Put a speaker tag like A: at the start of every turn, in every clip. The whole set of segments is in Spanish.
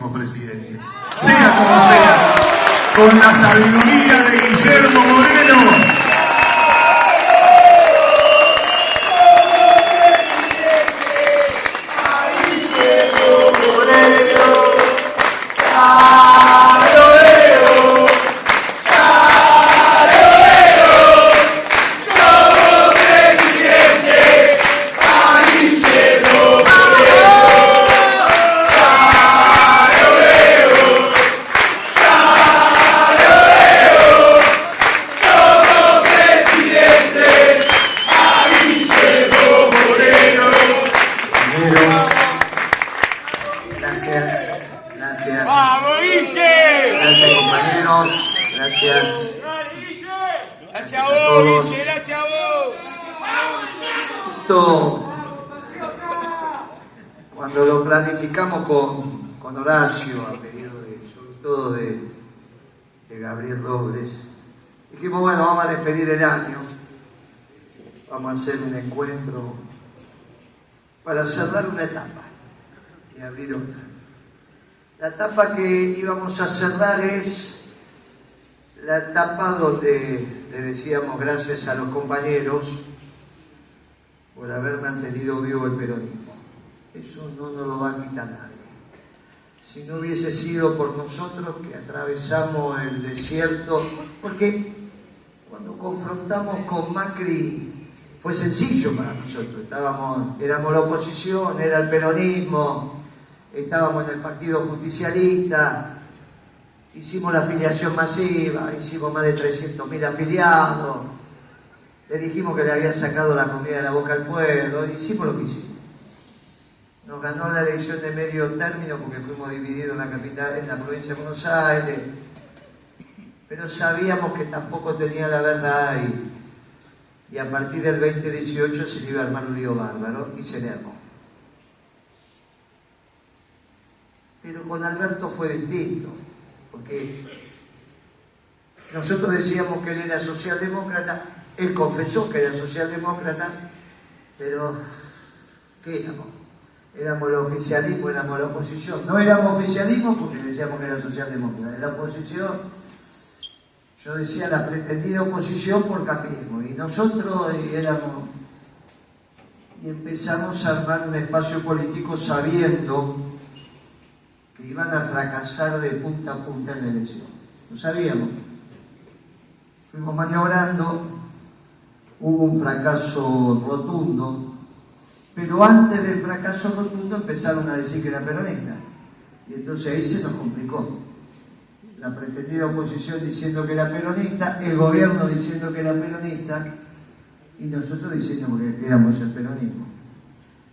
A: próximo presidente. Sea como sea, con la sabiduría de Guillermo Moreno. Cuando lo planificamos con Horacio, a pedido sobre todo de Gabriel Robles, dijimos, bueno, vamos a despedir el año, vamos a hacer un encuentro para cerrar una etapa y abrir otra. La etapa que íbamos a cerrar es la etapa donde le decíamos gracias a los compañeros por haber mantenido vivo el peronismo. Eso no nos lo va a quitar nadie. Si no hubiese sido por nosotros que atravesamos el desierto, porque cuando confrontamos con Macri fue sencillo para nosotros. Éramos la oposición, era el peronismo, estábamos en el Partido Justicialista, hicimos la afiliación masiva, hicimos más de 300.000 afiliados, le dijimos que le habían sacado la comida de la boca al pueblo, hicimos lo que hicimos. Nos ganó la elección de medio término porque fuimos divididos en la capital, en la provincia de Buenos Aires, pero sabíamos que tampoco tenía la verdad y a partir del 2018 se le iba a armar un lío bárbaro y se le armó. Pero con Alberto fue distinto, porque nosotros decíamos que él era socialdemócrata, él confesó que era socialdemócrata, pero ¿qué éramos? Éramos el oficialismo, éramos la oposición. No éramos oficialismo porque decíamos que era socialdemócrata. En la oposición, yo decía la pretendida oposición por capismo. Y nosotros éramos... Y empezamos a armar un espacio político sabiendo que iban a fracasar de punta a punta en la elección. Lo sabíamos. Fuimos maniobrando, hubo un fracaso rotundo. Pero antes del fracaso rotundo empezaron a decir que era peronista. Y entonces ahí se nos complicó. La pretendida oposición diciendo que era peronista, el gobierno diciendo que era peronista, y nosotros diciendo que éramos el peronismo.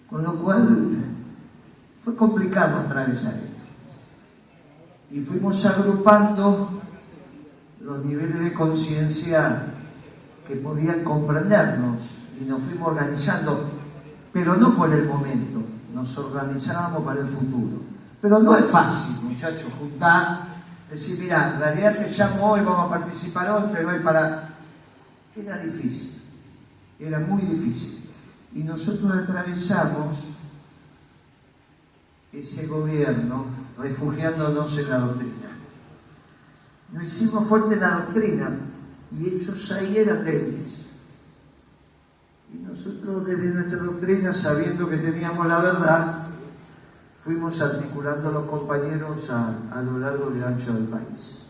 A: Con lo cual fue complicado atravesar esto. Y fuimos agrupando los niveles de conciencia que podían comprendernos y nos fuimos organizando. Pero no por el momento, nos organizábamos para el futuro. Pero no es fácil, muchachos, juntar, decir, mira, en realidad te llamo hoy, vamos a participar hoy, pero hoy para... Era difícil, era muy difícil. Y nosotros atravesamos ese gobierno refugiándonos en la doctrina. Nos hicimos fuerte en la doctrina y ellos ahí eran débiles. Y nosotros desde nuestra doctrina, sabiendo que teníamos la verdad, fuimos articulando a los compañeros a lo largo y ancho del país.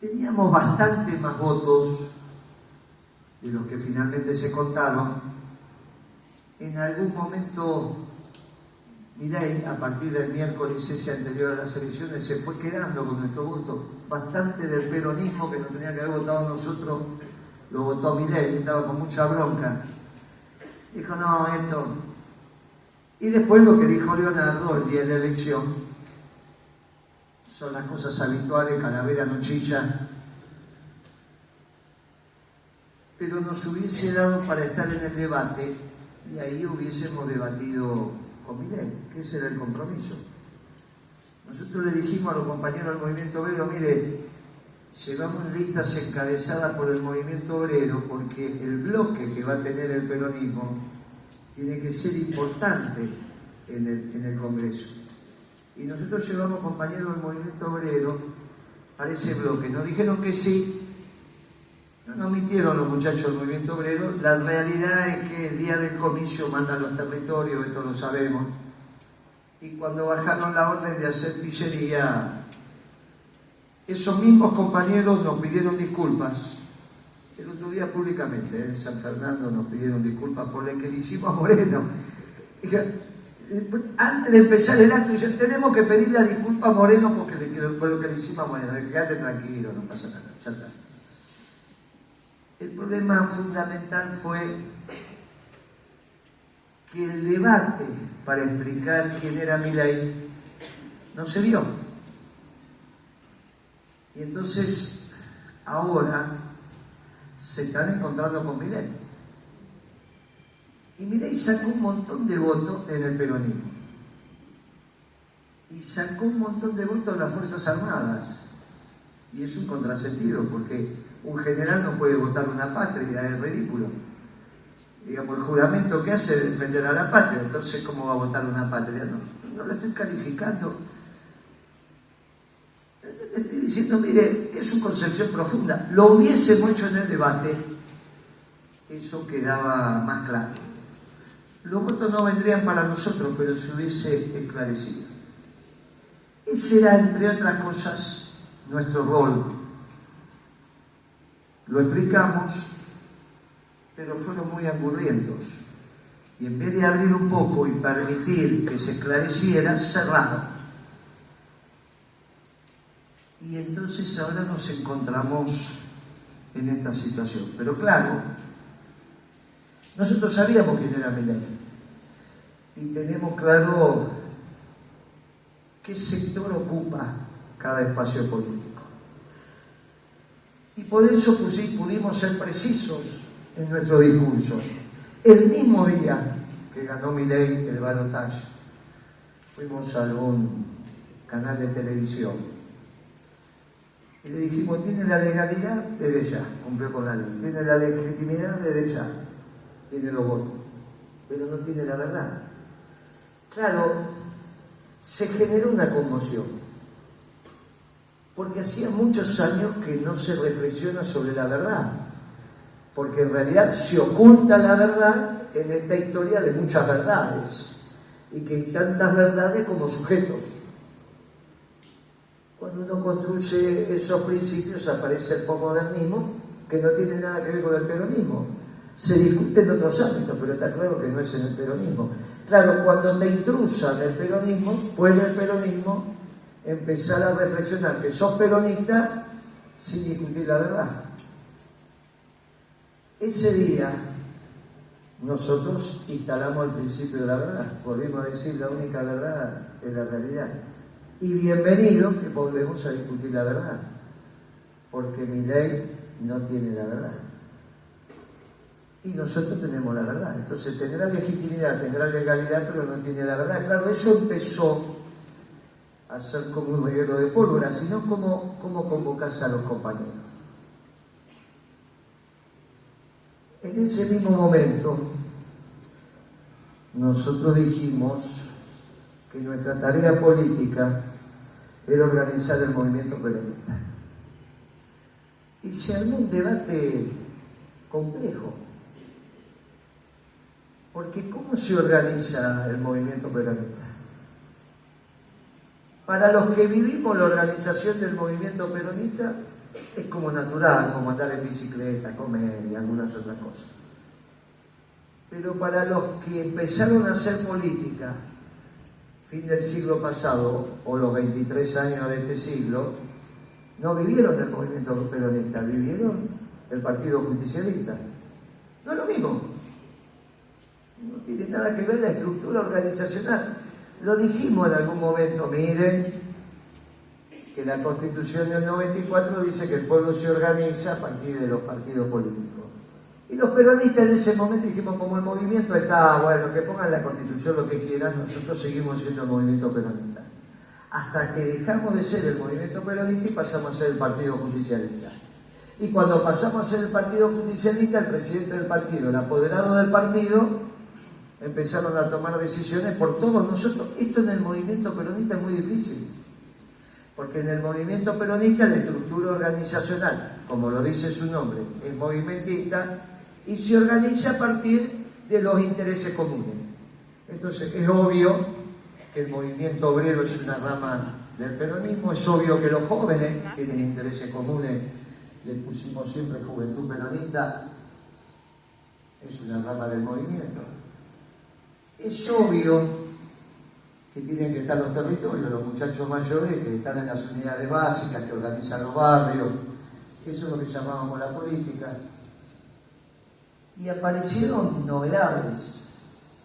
A: Teníamos bastante más votos de los que finalmente se contaron. En algún momento, Milei, a partir del miércoles ese anterior a las elecciones, se fue quedando con nuestro voto. Bastante del peronismo que no tenía que haber votado nosotros, lo votó Milei, estaba con mucha bronca. Dijo, no, esto... Y después lo que dijo Leonardo el día de la elección, son las cosas habituales, calavera no chilla, pero nos hubiese dado para estar en el debate y ahí hubiésemos debatido con Milei, que ese era el compromiso. Nosotros le dijimos a los compañeros del movimiento obrero, mire, llevamos listas encabezadas por el movimiento obrero porque el bloque que va a tener el peronismo tiene que ser importante en el Congreso. Y nosotros llevamos compañeros del movimiento obrero para ese bloque. Nos dijeron que sí. No nos mintieron los muchachos del movimiento obrero. La realidad es que el día del comicio mandan los territorios, esto lo sabemos. Y cuando bajaron la orden de hacer pillería, esos mismos compañeros nos pidieron disculpas. El otro día públicamente, en San Fernando, nos pidieron disculpas por lo que le hicimos a Moreno. Antes de empezar el acto, dijeron, tenemos que pedirle disculpas a Moreno por lo que le hicimos a Moreno. Quédate tranquilo, no pasa nada, ya está. El problema fundamental fue que el debate para explicar quién era Milei no se dio. Y entonces, ahora se están encontrando con Milei. Y Milei sacó un montón de votos en el peronismo. Y sacó un montón de votos en las Fuerzas Armadas. Y es un contrasentido, porque un general no puede votar una patria, es ridículo. Digamos, el juramento que hace es defender a la patria, entonces ¿cómo va a votar una patria? No lo estoy calificando. Estoy diciendo, mire, es una concepción profunda. Lo hubiésemos hecho en el debate, eso quedaba más claro. Los votos no vendrían para nosotros, pero se hubiese esclarecido. Ese era, entre otras cosas, nuestro rol. Lo explicamos, pero fueron muy angurrientos. Y en vez de abrir un poco y permitir que se esclareciera, cerraron. Y entonces ahora nos encontramos en esta situación. Pero claro, nosotros sabíamos quién era Milei. Y tenemos claro qué sector ocupa cada espacio político. Y por eso pudimos ser precisos en nuestro discurso. El mismo día que ganó Milei el balotaje, fuimos a algún canal de televisión y le dijimos, tiene la legalidad desde ya, cumplió con la ley, tiene la legitimidad desde ya, tiene los votos, pero no tiene la verdad. Claro, se generó una conmoción, porque hacía muchos años que no se reflexiona sobre la verdad, porque en realidad se oculta la verdad en esta historia de muchas verdades, y que hay tantas verdades como sujetos. Cuando uno construye esos principios aparece el posmodernismo, que no tiene nada que ver con el peronismo. Se discute en otros ámbitos, pero está claro que no es en el peronismo. Claro, cuando te intrusan el peronismo, puede el peronismo empezar a reflexionar que sos peronista sin discutir la verdad. Ese día nosotros instalamos el principio de la verdad. Volvimos a decir, la única verdad es la realidad. Y bienvenido que volvemos a discutir la verdad, porque Milei no tiene la verdad. Y nosotros tenemos la verdad. Entonces tendrá legitimidad, tendrá legalidad, pero no tiene la verdad. Claro, eso empezó a ser como un reguero de pólvora, sino cómo convocás a los compañeros. En ese mismo momento, nosotros dijimos que nuestra tarea política era organizar el movimiento peronista. Y se armó un debate complejo. Porque ¿cómo se organiza el movimiento peronista? Para los que vivimos la organización del movimiento peronista es como natural, como andar en bicicleta, comer y algunas otras cosas. Pero para los que empezaron a hacer política fin del siglo pasado, o los 23 años de este siglo, no vivieron el movimiento peronista, vivieron el Partido Justicialista. No es lo mismo. No tiene nada que ver la estructura organizacional. Lo dijimos en algún momento, miren, que la Constitución del 94 dice que el pueblo se organiza a partir de los partidos políticos. Y los peronistas en ese momento dijimos, como el movimiento está, bueno, que pongan la Constitución lo que quieran, nosotros seguimos siendo el movimiento peronista. Hasta que dejamos de ser el movimiento peronista y pasamos a ser el Partido Justicialista. Y cuando pasamos a ser el Partido Justicialista, el presidente del partido, el apoderado del partido, empezaron a tomar decisiones por todos nosotros. Esto en el movimiento peronista es muy difícil, porque en el movimiento peronista la estructura organizacional, como lo dice su nombre, es movimentista y se organiza a partir de los intereses comunes. Entonces es obvio que el movimiento obrero es una rama del peronismo, es obvio que los jóvenes tienen intereses comunes, le pusimos siempre Juventud Peronista, es una rama del movimiento. Es obvio que tienen que estar los territorios, los muchachos mayores que están en las unidades básicas, que organizan los barrios, eso es lo que llamábamos la política. Y aparecieron novedades.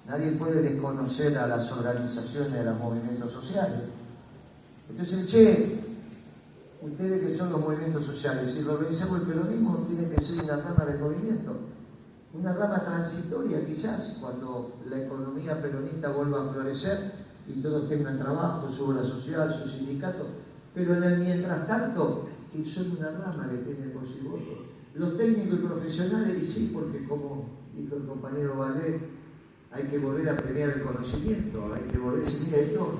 A: Nadie puede desconocer a las organizaciones de los movimientos sociales. Entonces, ustedes que son los movimientos sociales, si lo organizamos el peronismo, tiene que ser una rama del movimiento. Una rama transitoria quizás, cuando la economía peronista vuelva a florecer y todos tengan trabajo, su obra social, su sindicato, pero en el mientras tanto, que son una rama que tiene voz y voto. Los técnicos y profesionales, y sí, porque como dijo el compañero Valdés, hay que volver a premiar el conocimiento, hay que volver a decir esto.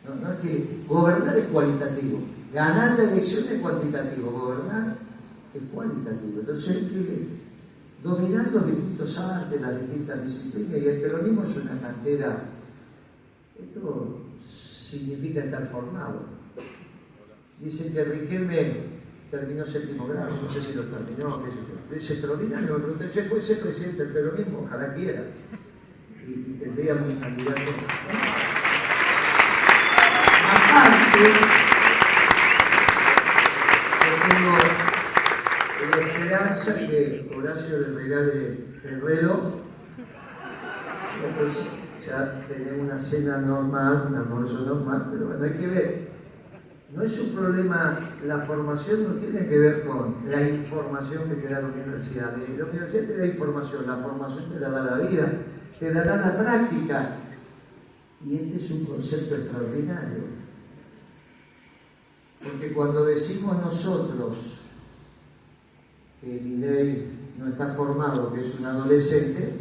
A: No es que gobernar es cualitativo, ganar la elección es cuantitativo, gobernar es cualitativo. Entonces hay que dominar los distintos artes, las distintas disciplinas, y el peronismo es una cantera. Esto significa estar formado. Dicen que Riquelme terminó 7º grado, no sé si lo terminó, qué sé yo. Es extraordinario, me pregunté, che, puede ser presidente del peronismo, ojalá quiera. Y tendríamos un candidato. Aparte, yo tengo la esperanza que Horacio le regale el reloj. Entonces ya tenemos una cena normal, un almuerzo normal, pero bueno, hay que ver. No es un problema, la formación no tiene que ver con la información que te da la universidad. La universidad te da información, la formación te la da la vida, te dará la práctica. Y este es un concepto extraordinario. Porque cuando decimos nosotros que Milei no está formado, que es un adolescente,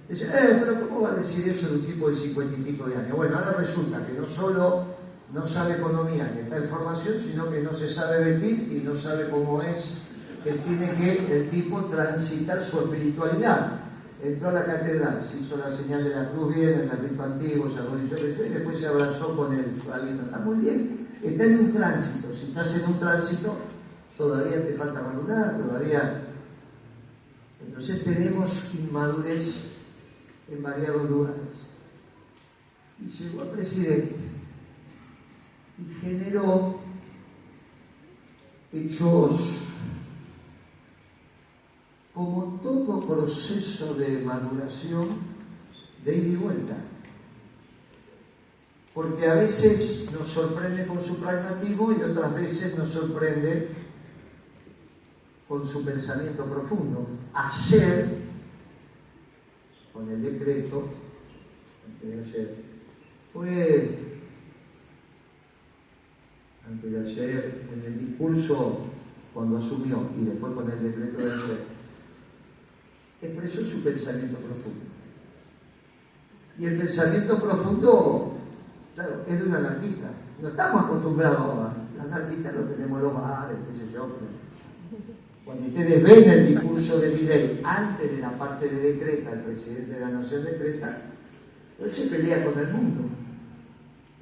A: dice, pero ¿cómo va a decir eso de un tipo de 50 y pico de años? Bueno, ahora resulta que no solo no sabe economía, que está en formación, sino que no se sabe vestir y no sabe cómo es, que tiene que el tipo transitar su espiritualidad. Entró a la catedral, se hizo la señal de la cruz bien, en el rito antiguo, se arrodilló y después se abrazó con el rabino. Está muy bien, está en un tránsito. Si estás en un tránsito, todavía te falta madurar, todavía. Entonces tenemos inmadurez en variados lugares. Y llegó a presidente y generó hechos como todo proceso de maduración de ida y vuelta. Porque a veces nos sorprende con su pragmatismo y otras veces nos sorprende con su pensamiento profundo. Ayer, con el decreto, antes de ayer, en el discurso cuando asumió y después con el decreto de ayer, expresó su pensamiento profundo. Y el pensamiento profundo, claro, es de un anarquista. No estamos acostumbrados a... Los anarquistas no tenemos los bares, qué sé yo. Pero cuando ustedes ven el discurso de Milei, antes de la parte de decreta, el presidente de la Nación decreta, él se pelea con el mundo.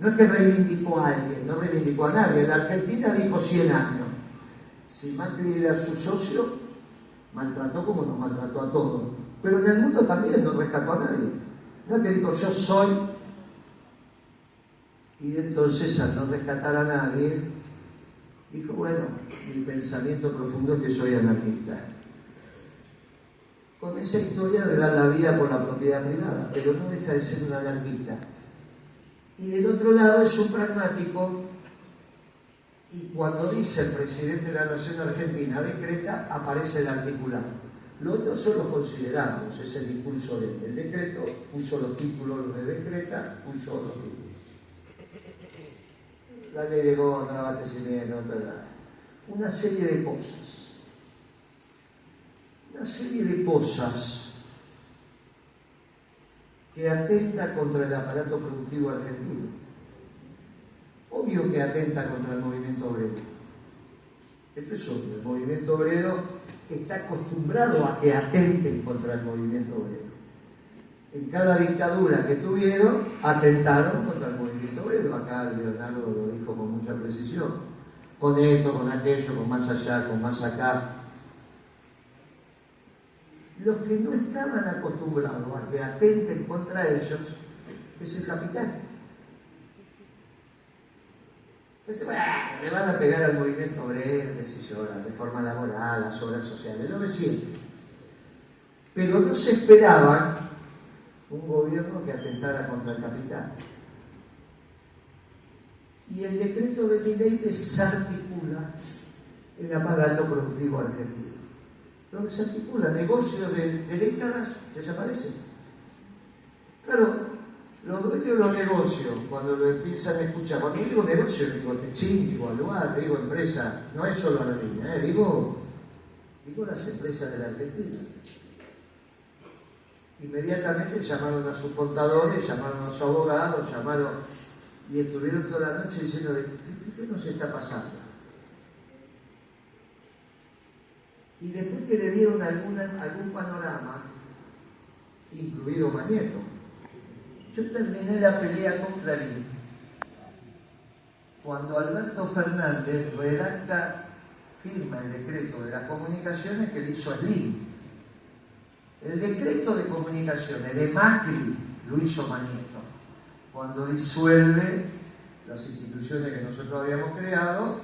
A: No es que reivindicó a alguien, no reivindicó a nadie. La Argentina dijo 100 años. Si Macri era su socio, maltrató como nos maltrató a todos. Pero en el mundo también no rescató a nadie. No es que dijo yo soy, y entonces al no rescatar a nadie, dijo bueno, mi pensamiento profundo es que soy anarquista. Con esa historia de dar la vida por la propiedad privada, pero no deja de ser un anarquista. Y del otro lado es un pragmático, y cuando dice el presidente de la Nación Argentina decreta, aparece el articulado. Los otros son los considerados, es el discurso del decreto, puso los títulos de decreta, puso los títulos. La ley de contra abastecimiento, una serie de cosas. Una serie de cosas que atenta contra el aparato productivo argentino. Obvio que atenta contra el movimiento obrero. Esto es obvio. El movimiento obrero está acostumbrado a que atenten contra el movimiento obrero. En cada dictadura que tuvieron, atentaron contra el movimiento obrero. Acá Leonardo lo dijo con mucha precisión. Con esto, con aquello, con más allá, con más acá. Los que no estaban acostumbrados a que atenten contra ellos es el capital. Entonces, bueno, le van a pegar al movimiento obrero, qué sé yo, la reforma laboral, las obras sociales, lo de siempre. Pero no se esperaban un gobierno que atentara contra el capital. Y el decreto de Milei desarticula el aparato productivo argentino. Lo desarticula, negocios de décadas desaparecen. Claro, los dueños de los negocios, cuando lo empiezan a escuchar, cuando digo negocio, digo Techín, digo Aluar, digo empresa, no es solo Aerolínea, digo las empresas de la Argentina. Inmediatamente llamaron a sus contadores, llamaron a sus abogados, y estuvieron toda la noche diciendo, ¿qué nos está pasando? Y después que le dieron algún panorama, incluido Mañeto, yo terminé la pelea con Clarín cuando Alberto Fernández firma el decreto de las comunicaciones que le hizo Slim. El decreto de comunicaciones de Macri lo hizo Mañeto, cuando disuelve las instituciones que nosotros habíamos creado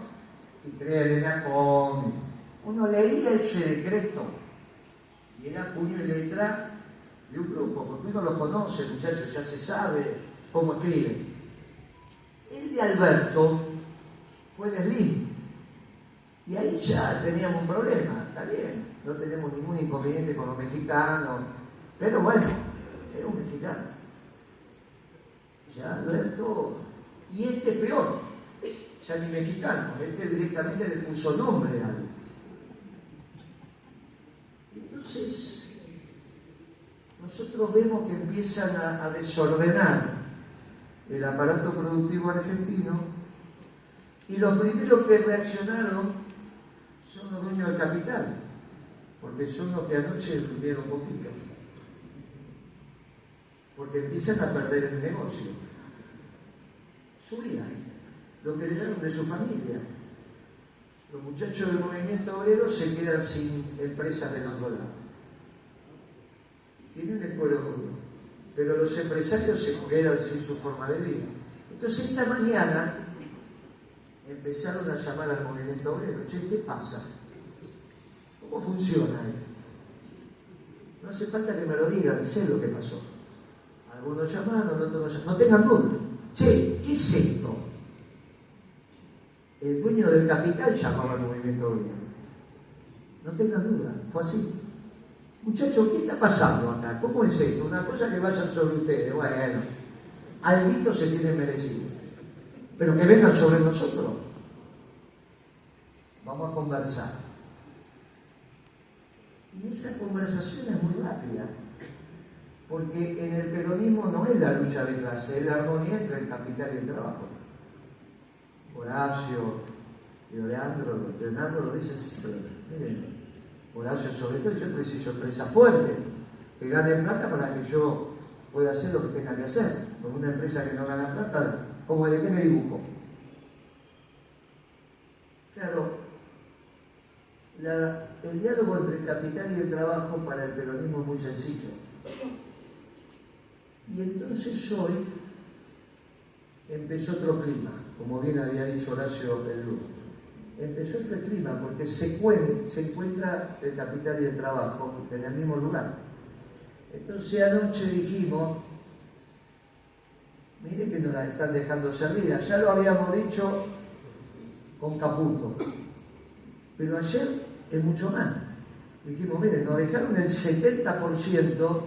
A: y crea el ENACOM. Uno leía ese decreto y era puño y letra de un grupo, porque uno lo conoce, muchachos, ya se sabe cómo escribe. El de Alberto fue de Slim, y ahí ya teníamos un problema. Está bien, no tenemos ningún inconveniente con los mexicanos, pero bueno, es un mexicano. Ya Alberto, y este es peor, ya ni mexicano, este directamente le puso nombre a algo. Entonces, nosotros vemos que empiezan a desordenar el aparato productivo argentino, y los primeros que reaccionaron son los dueños del capital, porque son los que anoche durmieron poquito, porque empiezan a perder el negocio, su vida, lo que heredaron de su familia. Los muchachos del movimiento obrero se quedan sin empresas del otro lado. Tienen el cuero duro, pero los empresarios se quedan sin su forma de vida. Entonces esta mañana empezaron a llamar al movimiento obrero. Che, ¿qué pasa? ¿Cómo funciona esto? No hace falta que me lo digan, sé lo que pasó. Algunos llamaron, otros no llamaron. No tengan duda. Che, ¿qué es esto? El dueño del capital llamaba al movimiento obrero. No tengan duda, fue así. Muchachos, ¿qué está pasando acá? ¿Cómo es esto? Una cosa que vayan sobre ustedes. Bueno, alguito se tiene merecido. Pero que vengan sobre nosotros. Vamos a conversar. Y esa conversación es muy rápida. Porque en el peronismo no es la lucha de clase, es la armonía entre el capital y el trabajo. Horacio y Leonardo lo dicen siempre. Miren, Horacio sobre todo, yo preciso empresas fuertes, que ganen plata para que yo pueda hacer lo que tenga que hacer. Con una empresa que no gana plata, ¿cómo de qué me dibujo? Claro, el diálogo entre el capital y el trabajo para el peronismo es muy sencillo. Y entonces hoy empezó otro clima, como bien había dicho Horacio el lunes. Empezó otro clima porque se encuentra el capital y el trabajo en el mismo lugar. Entonces anoche dijimos, mire que nos la están dejando servida, ya lo habíamos dicho con Caputo, pero ayer es mucho más. Dijimos, miren, nos dejaron el 70%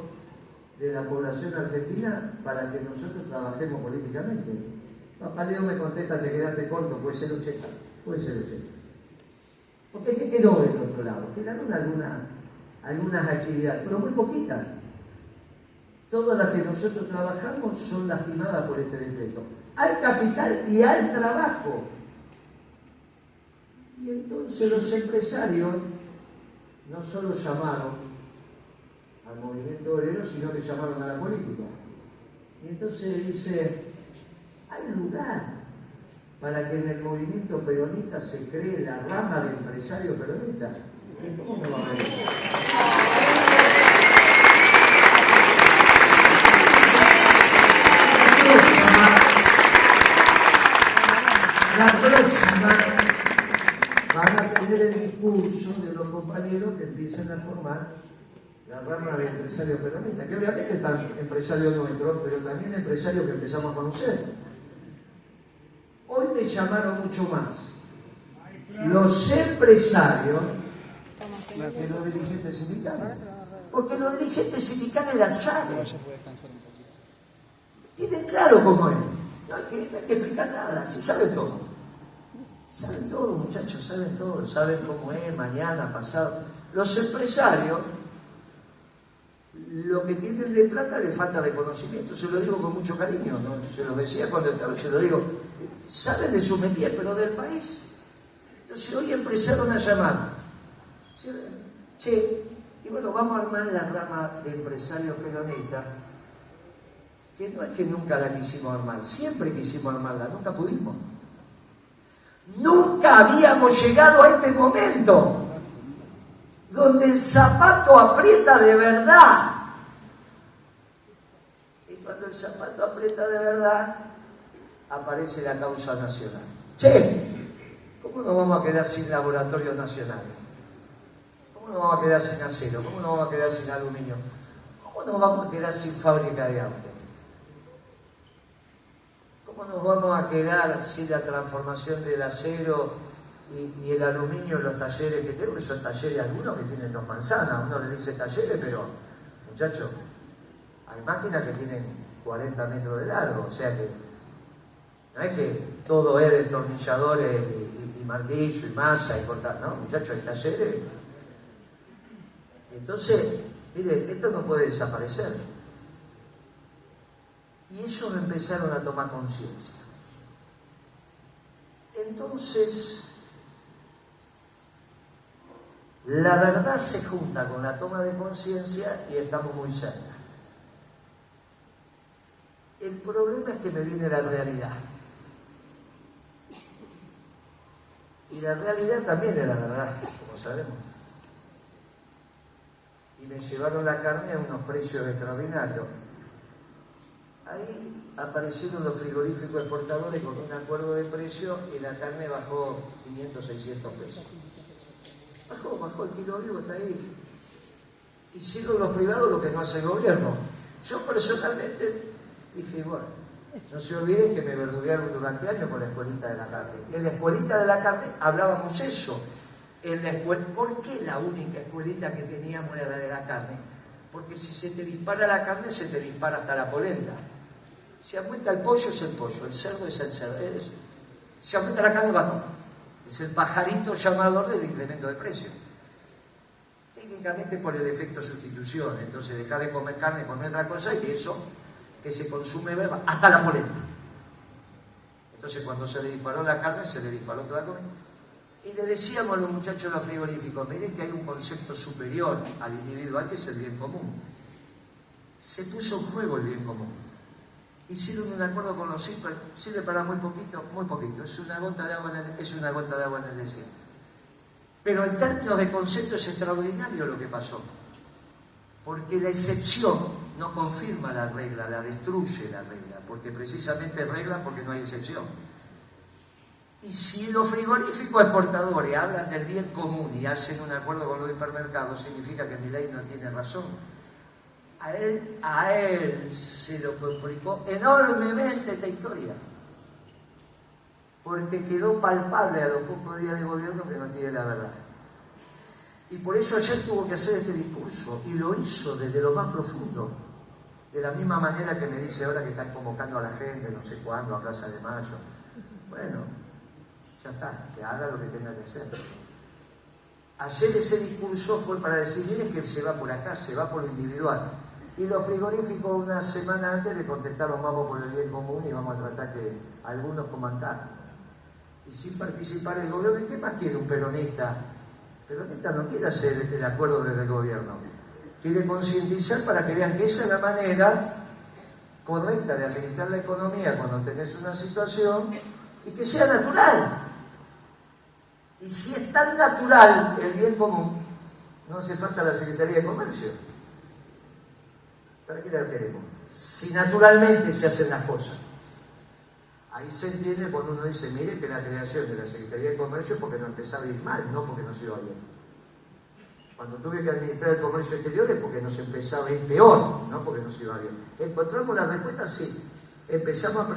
A: de la población argentina para que nosotros trabajemos políticamente. Papaleo me contesta, te quedaste corto, puede ser 80, puede ser 80. Porque ¿qué quedó del otro lado? Quedaron algunas actividades, pero muy poquitas. todas las que nosotros trabajamos son lastimadas por este decreto. Al capital y al trabajo. Y entonces los empresarios no solo llamaron al movimiento obrero, sino que llamaron a la política. Y entonces dice, hay lugar para que en el movimiento peronista se cree la rama de empresarios peronistas. ¿Cómo no va a haber? La próxima van a tener el discurso de los compañeros que empiezan a formar la rama de empresarios peronistas, que obviamente están empresarios nuestros, pero también empresarios que empezamos a conocer. Hoy me llamaron mucho más los empresarios que los dirigentes sindicales, porque los dirigentes sindicales la saben, tienen claro cómo es, no hay que explicar nada, si saben todo. Saben todo, muchachos, saben todo, saben cómo es, mañana, pasado. Los empresarios, lo que tienen de plata les falta de conocimiento, se lo digo con mucho cariño, ¿no? Se lo decía cuando estaba, se lo digo, saben de su métier, pero del país. Entonces hoy empezaron a llamar, che, y bueno, vamos a armar la rama de empresarios peronistas, que no es que nunca la quisimos armar, siempre quisimos armarla, nunca pudimos. Nunca habíamos llegado a este momento donde el zapato aprieta de verdad. Y cuando el zapato aprieta de verdad, aparece la causa nacional. Che, ¿cómo nos vamos a quedar sin laboratorios nacionales? ¿Cómo nos vamos a quedar sin acero? ¿Cómo nos vamos a quedar sin aluminio? ¿Cómo nos vamos a quedar sin fábrica de autos? ¿Cómo nos vamos a quedar sin la transformación del acero y el aluminio en los talleres que tengo? Son talleres algunos que tienen 2 manzanas, uno le dice talleres, pero muchachos, hay máquinas que tienen 40 metros de largo, o sea que no es que todo es destornilladores y martillo y masa y cortar, no, muchachos, hay talleres. Entonces, mire, esto no puede desaparecer. Y ellos empezaron a tomar conciencia. Entonces, la verdad se junta con la toma de conciencia y estamos muy cerca. El problema es que me viene la realidad. Y la realidad también es la verdad, como sabemos. Y me llevaron la carne a unos precios extraordinarios. Ahí aparecieron los frigoríficos exportadores con un acuerdo de precio y la carne bajó 500, 600 pesos. Bajó el kilo vivo, está ahí. Hicieron los privados lo que no hace el gobierno. Yo personalmente dije, bueno, no se olviden que me verduguearon durante años con la escuelita de la carne. En la escuelita de la carne hablábamos eso. ¿Por qué la única escuelita que teníamos era la de la carne? Porque si se te dispara la carne, se te dispara hasta la polenta. Si aumenta el pollo, es el pollo, el cerdo es el cerdo. Si aumenta la carne, va todo. Es el pajarito llamador del incremento de precio. Técnicamente por el efecto sustitución. Entonces deja de comer carne, come otra cosa y eso que se consume hasta la polenta. Entonces cuando se le disparó la carne, se le disparó toda la comida. Y le decíamos a los muchachos de los frigoríficos, miren que hay un concepto superior al individual que es el bien común. Se puso en juego el bien común. Hicieron un acuerdo con los CIPER, sirve para muy poquito, es una gota de agua en el desierto. Pero en términos de concepto es extraordinario lo que pasó, porque la excepción no confirma la regla, la destruye la regla, porque precisamente es regla porque no hay excepción. Y si los frigoríficos exportadores hablan del bien común y hacen un acuerdo con los hipermercados, significa que Milei no tiene razón. A él se lo complicó enormemente esta historia, porque quedó palpable a los pocos días de gobierno que no tiene la verdad. Y por eso ayer tuvo que hacer este discurso, y lo hizo desde lo más profundo, de la misma manera que me dice ahora que están convocando a la gente, no sé cuándo, a Plaza de Mayo. Bueno, ya está, que haga lo que tenga que hacer. Ayer ese discurso fue para decir, miren que él se va por acá, se va por lo individual. Y los frigoríficos una semana antes le contestaron: vamos por el bien común y vamos a tratar que algunos coman carne. Y sin participar el gobierno. ¿Y qué más quiere un peronista? Peronista no quiere hacer el acuerdo desde el gobierno. Quiere concientizar para que vean que esa es la manera correcta de administrar la economía cuando tenés una situación y que sea natural. Y si es tan natural el bien común, no hace falta la Secretaría de Comercio. ¿Para qué la queremos? Si naturalmente se hacen las cosas. Ahí se entiende cuando uno dice: mire que la creación de la Secretaría de Comercio es porque no empezaba a ir mal, no porque nos iba bien. Cuando tuve que administrar el comercio exterior es porque nos empezaba a ir peor, no porque nos iba bien. ¿Encontramos la respuesta? Sí. Empezamos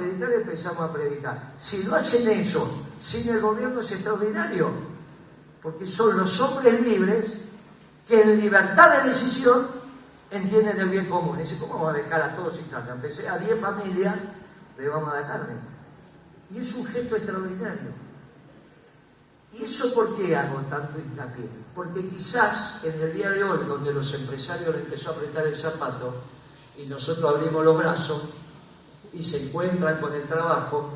A: a predicar. Si lo hacen ellos sin el gobierno es extraordinario, porque son los hombres libres que en libertad de decisión entienden el bien común. Dice: ¿cómo vamos a dejar a todos sin carne? Empecé a 10 familias, le vamos a dar carne. Y es un gesto extraordinario. ¿Y eso por qué hago tanto hincapié? Porque quizás en el día de hoy, donde los empresarios les empezó a apretar el zapato y nosotros abrimos los brazos y se encuentran con el trabajo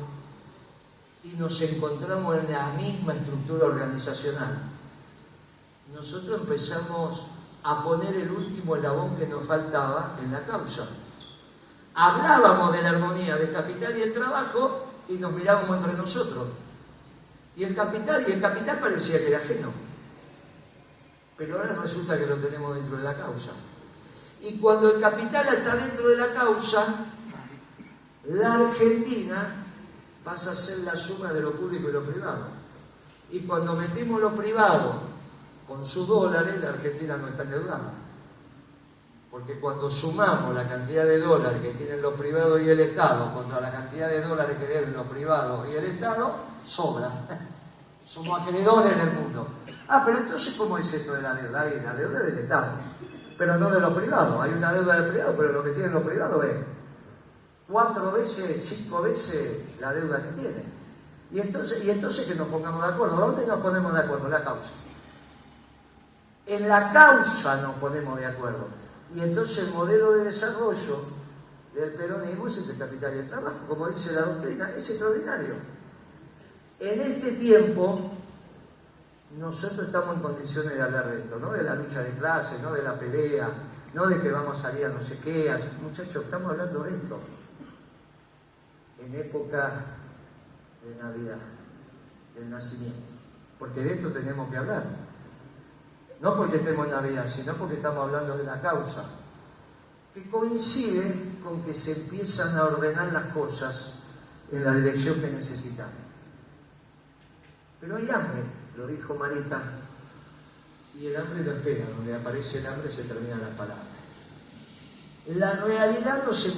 A: y nos encontramos en la misma estructura organizacional, nosotros empezamos a poner el último eslabón que nos faltaba en la causa. Hablábamos de la armonía del capital y el trabajo y nos mirábamos entre nosotros. Y el capital parecía que era ajeno. Pero ahora resulta que lo tenemos dentro de la causa. Y cuando el capital está dentro de la causa, la Argentina pasa a ser la suma de lo público y lo privado. Y cuando metemos lo privado con sus dólares, la Argentina no está endeudada. Porque cuando sumamos la cantidad de dólares que tienen los privados y el Estado contra la cantidad de dólares que deben los privados y el Estado, sobra. Somos acreedores del mundo. Pero entonces, ¿cómo es esto de la deuda? La deuda es del Estado, pero no de los privados. Hay una deuda del privado, pero lo que tienen los privados es 4 veces, 5 veces la deuda que tienen. Y entonces que nos pongamos de acuerdo. ¿Dónde nos ponemos de acuerdo? En la causa. En la causa nos ponemos de acuerdo. Y entonces el modelo de desarrollo del peronismo es el capital y el trabajo. Como dice la doctrina, es extraordinario. En este tiempo, nosotros estamos en condiciones de hablar de esto, no de la lucha de clases, no de la pelea, no de que vamos a salir a no sé qué. Muchachos, estamos hablando de esto en época de Navidad, del nacimiento. Porque de esto tenemos que hablar. No porque estemos en Navidad, sino porque estamos hablando de la causa, que coincide con que se empiezan a ordenar las cosas en la dirección que necesitamos. Pero hay hambre, lo dijo Marita, y el hambre no espera. Donde aparece el hambre se terminan las palabras. La realidad nos